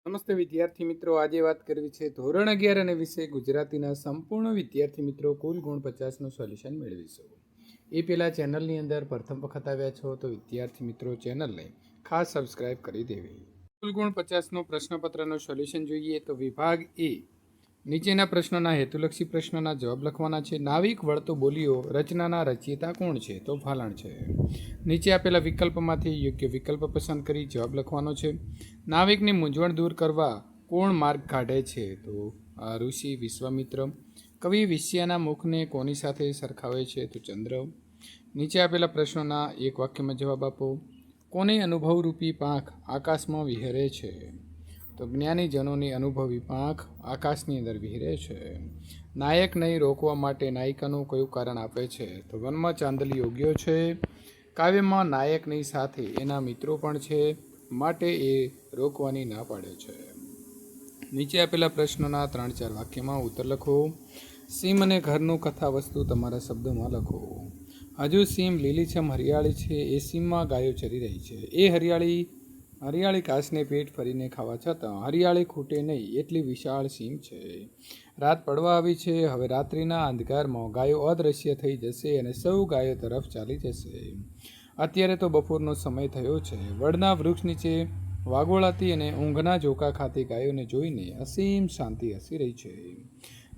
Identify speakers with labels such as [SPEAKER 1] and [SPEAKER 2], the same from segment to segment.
[SPEAKER 1] નમસ્તે વિદ્યાર્થી મિત્રો, આજે વાત કરવી છે ધોરણ 11 અને વિષય ગુજરાતીના સંપૂર્ણ વિદ્યાર્થી મિત્રો કુલ ગુણ 50નું સોલ્યુશન મેળવીશું. એ પહેલાં ચેનલની અંદર પ્રથમ વખત આવ્યા છો તો વિદ્યાર્થી મિત્રો ચેનલને ખાસ સબસ્ક્રાઇબ કરી દેવી. કુલ ગુણ 50નું પ્રશ્નપત્રનું સોલ્યુશન જોઈએ તો વિભાગ એ નીચેના પ્રશ્નોના હેતુલક્ષી પ્રશ્નોના જવાબ લખવાના છે. નાવિક વળતો બોલીઓ રચનાના રચયિતા કોણ છે? તો ભાલણ છે. નીચે આપેલા વિકલ્પમાંથી યોગ્ય વિકલ્પ પસંદ કરી જવાબ લખવાનો છે. નાવિકની મૂંઝવણ દૂર કરવા કોણ માર્ગ કાઢે છે? તો ઋષિ વિશ્વામિત્ર. કવિ વિષ્યાના મુખને કોની સાથે સરખાવે છે? તો ચંદ્ર. નીચે આપેલા પ્રશ્નોના એક વાક્યમાં જવાબ આપો. કોને અનુભવરૂપી પાંખ આકાશમાં વિહરે છે? તો જ્ઞાનીજનોની અનુભવી પાંખ આકાશની અંદર વિહરે છે. નાયક નહીં રોકવા માટે નાયિકાનું કયું કારણ આપે છે? તો વનમાં ચાંદલી યોગ્ય છે. કાવ્યમાં નાયકની સાથે એના મિત્રો પણ છે, માટે એ રોકવાની ના પાડે છે. નીચે આપેલા પ્રશ્નોના 3-4 વાક્યમાં ઉત્તર લખો. સીમ અને ઘરનું કથા વસ્તુ તમારા શબ્દોમાં લખો. હજુ સીમ લીલીછમ હરિયાળી છે. એ સીમમાં ગાયો ચરી રહી છે. એ હરિયાળી ઘાસને પેટ ફરીને ખાવા છતાં હરિયાળી ખૂટે નહીં એટલી વિશાળ સીમ છે. રાત પડવા આવી છે. હવે રાત્રિના અંધકારમાં ગાયો અદૃશ્ય થઈ જશે અને સૌ ગાયો તરફ ચાલી જશે. અત્યારે તો બપોરનો સમય થયો છે. વડના વૃક્ષ નીચે વાગોળાતી અને ઊંઘના ઝોકા ખાતી ગાયોને જોઈને અસીમ શાંતિ હસી રહી છે.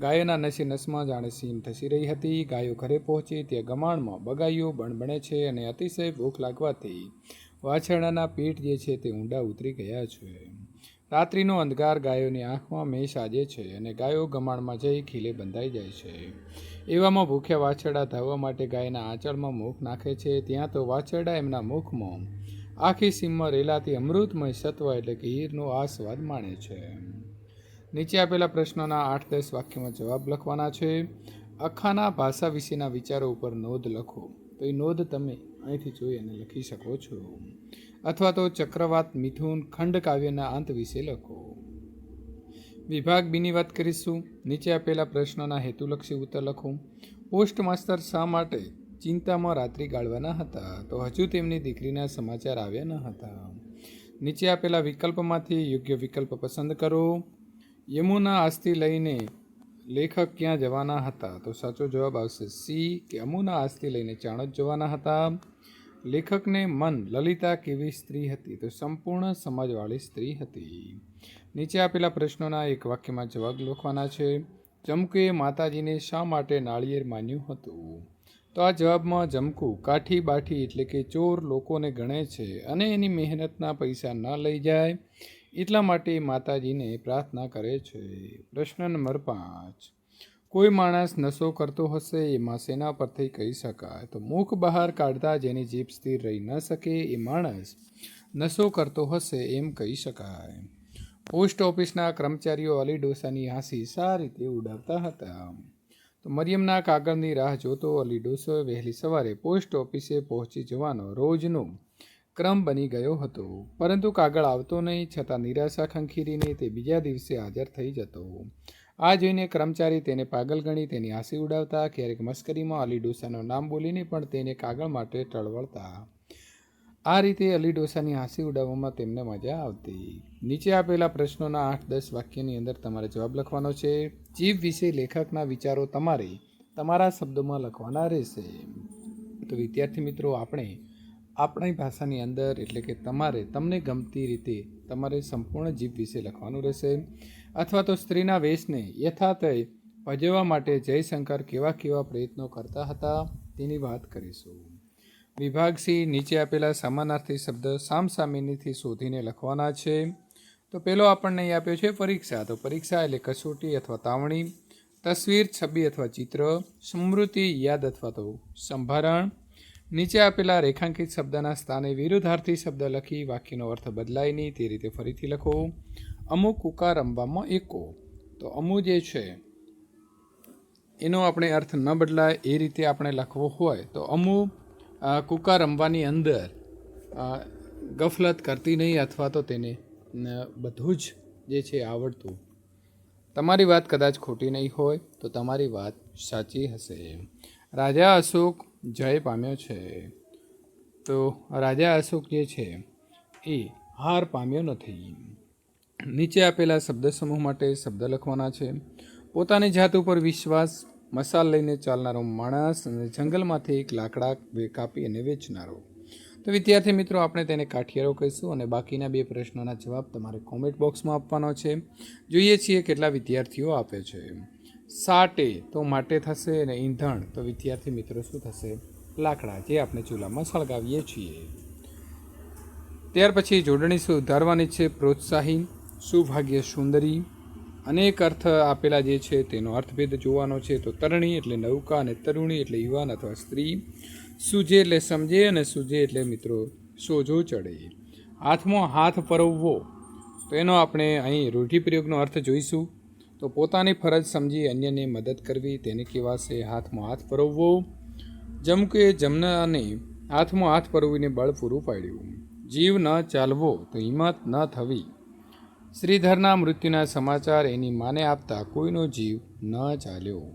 [SPEAKER 1] ગાયોના નસે નસમાં જાણે સીમ ધસી રહી હતી. ગાયો ઘરે પહોંચી ત્યાં ગમાણમાં બગાઈઓ બણબણે છે અને અતિશય ભૂખ લાગવાથી વાછરડાના પેટ જે છે તે ઊંડા ઉતરી ગયા છે. રાત્રિનો અંધકાર ગાયોની આંખમાં મેં સાજે છે અને ગાયો ગમાણમાં જઈ ખીલે બંધાઈ જાય છે. એવામાં ભૂખ્યા વાછરડા ધાવવા માટે ગાયના આંચળમાં મુખ નાખે છે. ત્યાં તો વાછરડા એમના મુખમાં આખી સીમમાં રેલાતી અમૃતમય સત્વ એટલે કે હીરનો આસ્વાદ માણે છે. નીચે આપેલા પ્રશ્નોના 8-10 વાક્યમાં જવાબ લખવાના છે. અખાના ભાષા વિશેના વિચારો ઉપર નોંધ લખો. તો એ નોંધ તમે અહીંથી જોઈ અને લખી શકો છો. અથવા તો ચક્રવાત મિથુન ખંડ કાવ્યના અંત વિશે લખો. વિભાગ બીની વાત કરીશું. નીચે આપેલા પ્રશ્નોના હેતુલક્ષી ઉત્તર લખો. પોસ્ટ માસ્ટર શા માટે ચિંતામાં રાત્રિ ગાળવાના હતા? તો હજુ તેમની દીકરીના સમાચાર આવ્યા ન હતા. નીચે આપેલા વિકલ્પમાંથી યોગ્ય વિકલ્પ પસંદ કરો. યમુના અસ્થિ લઈને લેખક ક્યાં જવાના હતા? તો સાચો જવાબ આવશે સી, કે અમુના અસ્થિ લઈને ચાણોદ જવાના હતા. લેખકને મન લલિતા કેવી સ્ત્રી હતી? તો સંપૂર્ણ સમાજવાળી સ્ત્રી હતી. નીચે આપેલા પ્રશ્નોના એક વાક્યમાં જવાબ લખવાના છે. જમકુએ માતાજીને શા માટે નાળિયેર માન્યું હતું? તો આ જવાબમાં જમકુ કાઠી બાઠી એટલે કે ચોર લોકોને ગણે છે અને એની મહેનતના પૈસા ન લઈ જાય એટલા માટે માતાજીને પ્રાર્થના કરે છે. પ્રશ્ન નંબર 5. કોઈ માણસ નશો કરતો હશે એમાં શેના પરથી કહી શકાય? તો મુખ બહાર કાઢતા જેની જીભ સ્થિર રહી ન શકે એ માણસ નશો કરતો હશે એમ કહી શકાય. પોસ્ટ ઓફિસના કર્મચારીઓ અલી ડોસાની હાંસી શા રીતે ઉડાવતા હતા? તો મરિયમના કાગળની રાહ જોતો અલી ડોસો વહેલી સવારે પોસ્ટ ઓફિસે પહોંચી જવાનો રોજનો ક્રમ બની ગયો હતો. પરંતુ કાગળ આવતો નહીં, છતાં નિરાશા ખંખીરીને તે બીજા દિવસે હાજર થઈ જતો. આ જોઈને કર્મચારી તેને પાગલ ગણી તેની હાંસી ઉડાવતા. ક્યારેક મસ્કરીમાં અલી ડોસાનું નામ બોલીને પણ તેને કાગળ માટે ટળવળતા. આ રીતે અલી ડોસાની હાંસી ઉડાવવામાં તેમને મજા આવતી. નીચે આપેલા પ્રશ્નોના 8-10 વાક્યની અંદર તમારે જવાબ લખવાનો છે. જીભ વિશે લેખકના વિચારો તમારે તમારા શબ્દોમાં લખવાના રહેશે. તો વિદ્યાર્થી મિત્રો, આપણે આપણી ભાષાની અંદર એટલે કે તમને ગમતી રીતે તમારે સંપૂર્ણ જીભ વિશે લખવાનું રહેશે. અથવા તો સ્ત્રીના વેશને યથાર્થે ભજવવા માટે જયશંકર કેવા પ્રયત્નો કરતા હતા તેની વાત કરીશું. વિભાગ સી. નીચે આપેલા સમાનાર્થી શબ્દ સામસામેનીથી શોધીને લખવાના છે. તો પહેલો આપણને અહીં આપ્યો છે પરીક્ષા. તો પરીક્ષા એટલે કસોટી અથવા તાવણી. તસવીર, છબી અથવા ચિત્ર. સ્મૃતિ, યાદ અથવા તો સંભારણ. નીચે આપેલા રેખાંકિત શબ્દના સ્થાને વિરુદ્ધાર્થી શબ્દ લખી વાક્યનો અર્થ બદલાય નહીં તે રીતે ફરીથી લખો. અમુ કુકા રમવામાં એકો. તો અમુ જે છે એનો આપણે અર્થ ન બદલાય એ રીતે આપણે લખવો હોય તો અમુ કુકા રમવાની અંદર ગફલત કરતી નહીં અથવા તો તેને બધું જ જે છે આવડતું. તમારી વાત કદાચ ખોટી નહીં હોય તો તમારી વાત સાચી હશે. રાજા અશોક જય પામ્યો છે. તો રાજા અશોક જે છે એ હાર પામ્યો નથી. નીચે આપેલા શબ્દ સમૂહ માટે શબ્દ લખવાના છે. પોતાની જાત ઉપર વિશ્વાસ, મસાલ લઈને ચાલનારો માણસ અને જંગલમાંથી એક લાકડા કાપી અને વેચનારો. તો વિદ્યાર્થી મિત્રો, આપણે તેને કાઠિયારો કહીશું અને બાકીના 2 પ્રશ્નોના જવાબ તમારે કોમેન્ટ બોક્સમાં આપવાનો છે. જોઈએ છીએ કેટલા વિદ્યાર્થીઓ આપે છે. સાટે તો માટે થશે અને ઈંધણ તો વિદ્યાર્થી મિત્રો શું થશે? લાકડા, જે આપણે ચૂલામાં સળગાવીએ છીએ. ત્યાર પછી જોડણી સુધારવાની છે. પ્રોત્સાહી, સુભાગ્ય સુંદરી, અનેક અર્થ આપેલા જે છે તેનો અર્થભેદ જોવાનો છે. તો તરણી એટલે નૌકા અને તરુણી એટલે યુવાન અથવા સ્ત્રી. સૂજે એટલે સમજે અને સૂજે એટલે મિત્રો સોજો ચડે. હાથમાં હાથ પરોવવો, તો એનો આપણે અહીં રૂઢિપ્રયોગનો અર્થ જોઈશું. તો પોતાની ફરજ સમજી અન્યને મદદ કરવી તેને કહેવાશે હાથમાં હાથ પરોવવો. જમકે જમનાને હાથમાં હાથ પરોવીને બળ પૂરું પાડ્યું. જીવ ન ચાલવો તો હિંમત ન થવી. શ્રીધરના મૃત્યુના સમાચાર એની માને આપતા કોઈનો જીવ ન ચાલ્યો.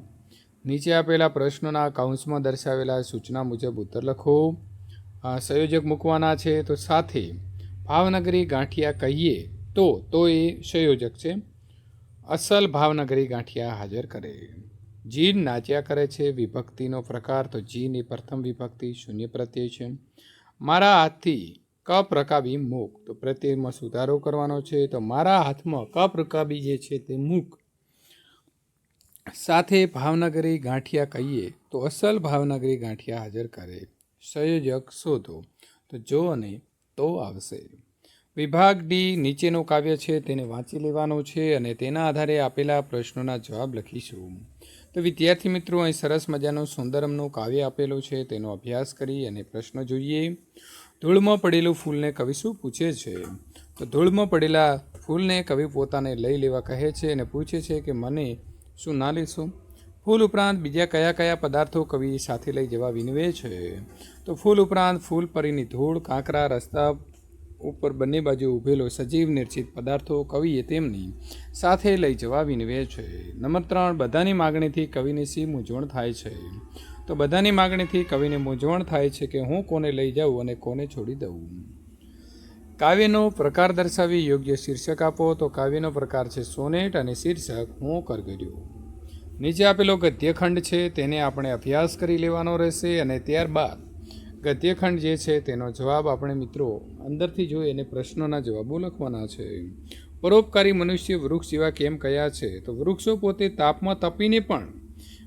[SPEAKER 1] નીચે આપેલા પ્રશ્નોના કૌંસમાં દર્શાવેલા સૂચના મુજબ ઉત્તર લખો. સંયોજક મૂકવાના છે. તો સાથે ભાવનગરી ગાંઠિયા કહીએ તો એ સંયોજક છે. અસલ ભાવનગરી ગાંઠિયા હાજર કરે. જીન નાચ્યા કરે છે. વિભક્તિનો પ્રકાર તો જીન એ પ્રથમ વિભક્તિ, શૂન્ય પ્રત્યય છે. મારા હાથથી કપ રકાબી મૂક, તો પ્રત્યયમાં સુધારો કરવાનો છે. તો મારા હાથમાં કપ રકાબી જે છે તે મૂક. સાથે ભાવનગરી ગાંઠિયા કહીએ તો અસલ ભાવનગરી ગાંઠિયા હાજર કરે. સંયોજક શોધો, તો જો અને તો આવશે. વિભાગ ડી નીચેનું કાવ્ય છે તેને વાંચી લેવાનું છે અને તેના આધારે આપેલા પ્રશ્નોના જવાબ લખીશું. તો વિદ્યાર્થી મિત્રો, અહીં સરસ મજાનું સુંદરમનું કાવ્ય આપેલું છે, તેનો અભ્યાસ કરી અને પ્રશ્ન જોઈએ. ધૂળમાં પડેલું ફૂલને કવિ શું પૂછે છે? તો ધૂળમાં પડેલા ફૂલને કવિ પોતાને લઈ લેવા કહે છે અને પૂછે છે કે મને શું ના લેશો? ફૂલ ઉપરાંત બીજા કયા કયા પદાર્થો કવિ સાથે લઈ જવા વિનવે છે? તો ફૂલ ઉપરાંત ફૂલ પરીની ધૂળ, કાંકરા, રસ્તા ઉપર બંને બાજુ ઊભેલો સજીવ નિર્જીવ પદાર્થો કવિએ તેમની સાથે લઈ જવા વિનવે છે. નંબર 3, બધાની માગણીથી કવિને શી મૂંઝવણ થાય છે? તો બધાની માગણીથી કવિને મૂંઝવણ થાય છે કે હું કોને લઈ જાઉં અને કોને છોડી દઉં. કાવ્યનો પ્રકાર દર્શાવી યોગ્ય શીર્ષક આપો. તો કાવ્યનો પ્રકાર છે સોનેટ અને શીર્ષક હું કરગર્યો. નીચે આપેલો ગદ્યખંડ છે તેને આપણે અભ્યાસ કરી લેવાનો રહેશે અને ત્યારબાદ ગદ્યખંડ જે છે તેનો જવાબ આપણે મિત્રો અંદરથી જોઈ અને પ્રશ્નોના જવાબો લખવાના છે. પરોપકારી મનુષ્ય વૃક્ષ જેવા કેમ કયા છે? તો વૃક્ષો પોતે તાપમાં તપીને પણ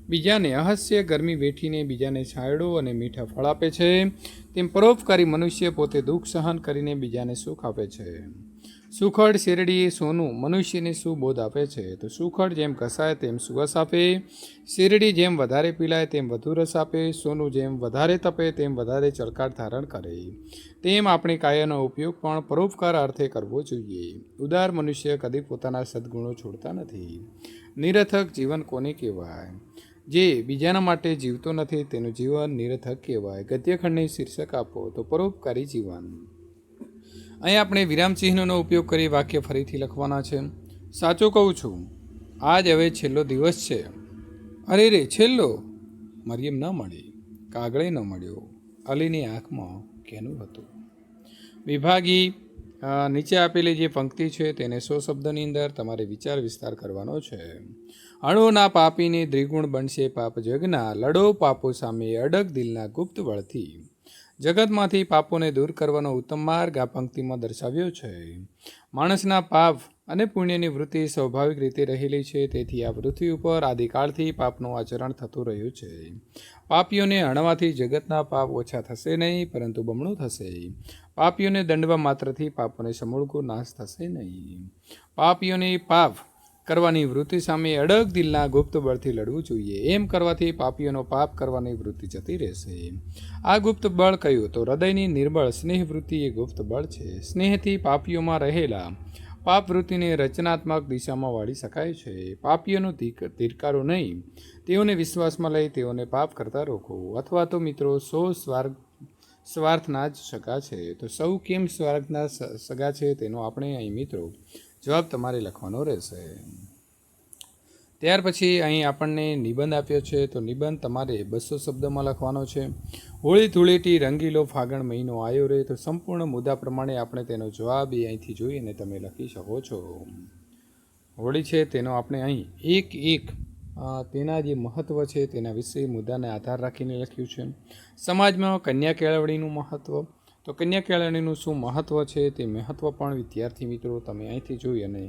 [SPEAKER 1] બીજાને અહસ્ય ગરમી વેઠીને બીજાને છાંયડો અને મીઠા ફળ આપે છે, તેમ પરોપકારી મનુષ્ય પોતે દુઃખ સહન કરીને બીજાને સુખ આપે છે. સુખડ શેરડી સોનું મનુષ્યને શું બોધ આપે છે? તો સુખડ જેમ ઘસાય તેમ સુરસ આપે, શેરડી જેમ વધારે પીલાય તેમ વધુ રસ આપે, સોનું જેમ વધારે તપે તેમ વધારે ચળકાટ ધારણ કરે, તેમ આપણે કાયાનો ઉપયોગ પણ પરોપકાર અર્થે કરવો જોઈએ. ઉદાર મનુષ્ય કદી પોતાના સદગુણો છોડતા નથી. નિરર્થક જીવન કોને કહેવાય? જે બીજાના માટે જીવતો નથી તેનું જીવન નિરર્થક કહેવાય. ગદ્યખંડને શીર્ષક આપો. તો પરોપકારી જીવન. અહીં આપણે વિરામચિહ્નનો ઉપયોગ કરી વાક્ય ફરીથી લખવાના છે. સાચું કહું છું, આજ હવે છેલ્લો દિવસ છે. અરે રે છેલ્લો. મરિયમ ન મળી, કાગળે ન મળ્યો. અલીની આંખમાં કેનું હતું? વિભાગી નીચે આપેલી જે પંક્તિ છે તેને 100 શબ્દની અંદર તમારે વિચાર વિસ્તાર કરવાનો છે. અણુના પાપીને દ્વિગુણ બનશે પાપ જગના, લડો પાપો સામે અડગ દિલના ગુપ્ત બળથી. જગતમાંથી પાપોને દૂર કરવાનો ઉત્તમ માર્ગ આ પંક્તિમાં દર્શાવ્યો છે. માણસના પાપ અને પુણ્યની વૃત્તિ સ્વાભાવિક રીતે રહેલી છે, તેથી આ પૃથ્વી ઉપર આદિકાળથી પાપનું આચરણ થતું રહ્યું છે. પાપીઓને હણવાથી જગતના પાપ ઓછા થશે નહીં, પરંતુ બમણું થશે. પાપીઓને દંડવા માત્રથી પાપોને સમૂળકો નાશ થશે નહીં. પાપીઓને પાપ કરવાની વૃત્તિ સામે અડગ દિલના ગુપ્ત બળથી લડવું જોઈએ. એમ કરવાથી પાપીઓનો પાપ કરવાની વૃત્તિ જતી રહેશે. આ ગુપ્ત બળ કયું? તો હૃદયની નિર્બળ સ્નેહ વૃત્તિ એ ગુપ્ત બળ છે. સ્નેહથી પાપીઓમાં રહેલા પાપ વૃત્તિને રચનાત્મક દિશામાં વાળી શકાય છે. પાપીઓનો ધિક્કારો નહીં, તેઓને વિશ્વાસમાં લઈ તેઓને પાપ કરતા રોકો. અથવા તો મિત્રો સૌ સ્વાર્થના જ સગા છે. તો સૌ કેમ સ્વાર્થના સગા છે તેનો આપણે અહીં મિત્રો જવાબ તમારે લખવાનો રહેશે. ત્યાર પછી અહીં આપણને નિબંધ આપ્યો છે, તો નિબંધ તમારે 200 શબ્દમાં લખવાનો છે. હોળી ધૂળેટી રંગીલો ફાગણ મહિનો આવ્યો રે, તો સંપૂર્ણ મુદ્દા પ્રમાણે આપણે તેનો જવાબ એ અહીંથી જોઈને તમે લખી શકો છો. હોળી છે તેનો આપણે અહીં એક તેના જે મહત્ત્વ છે તેના વિશે મુદ્દાને આધાર રાખીને લખ્યું છે. સમાજમાં કન્યા કેળવણીનું મહત્ત્વ, તો કન્યા કેળવણીનું શું મહત્ત્વ છે તે મહત્ત્વ પણ વિદ્યાર્થી મિત્રો તમે અહીંથી જોઈ અને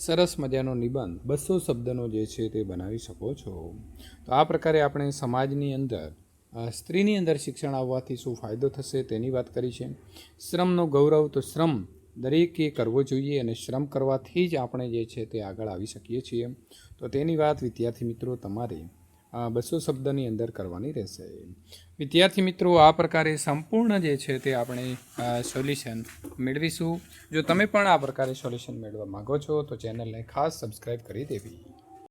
[SPEAKER 1] સરસ મજાનો નિબંધ 200 શબ્દનો જે છે તે બનાવી શકો છો. તો આ પ્રકારે આપણે સમાજની અંદર સ્ત્રીની અંદર શિક્ષણ આવવાથી શું ફાયદો થશે તેની વાત કરી છે. શ્રમનો ગૌરવ, તો શ્રમ દરેકે કરવો જોઈએ અને શ્રમ કરવાથી જ આપણે જે છે તે આગળ આવી શકીએ છીએ. તો તેની વાત વિદ્યાર્થી મિત્રો તમારે 200 શબ્દની અંદર કરવાની રહેશે. વિદ્યાર્થી મિત્રો આ પ્રકારે સંપૂર્ણ જે છે તે આપણે સોલ્યુશન મેળવીશું. જો તમે પણ આ પ્રકારે સોલ્યુશન મેળવવા માગો છો તો ચેનલને ખાસ સબસ્ક્રાઈબ કરી દેવી.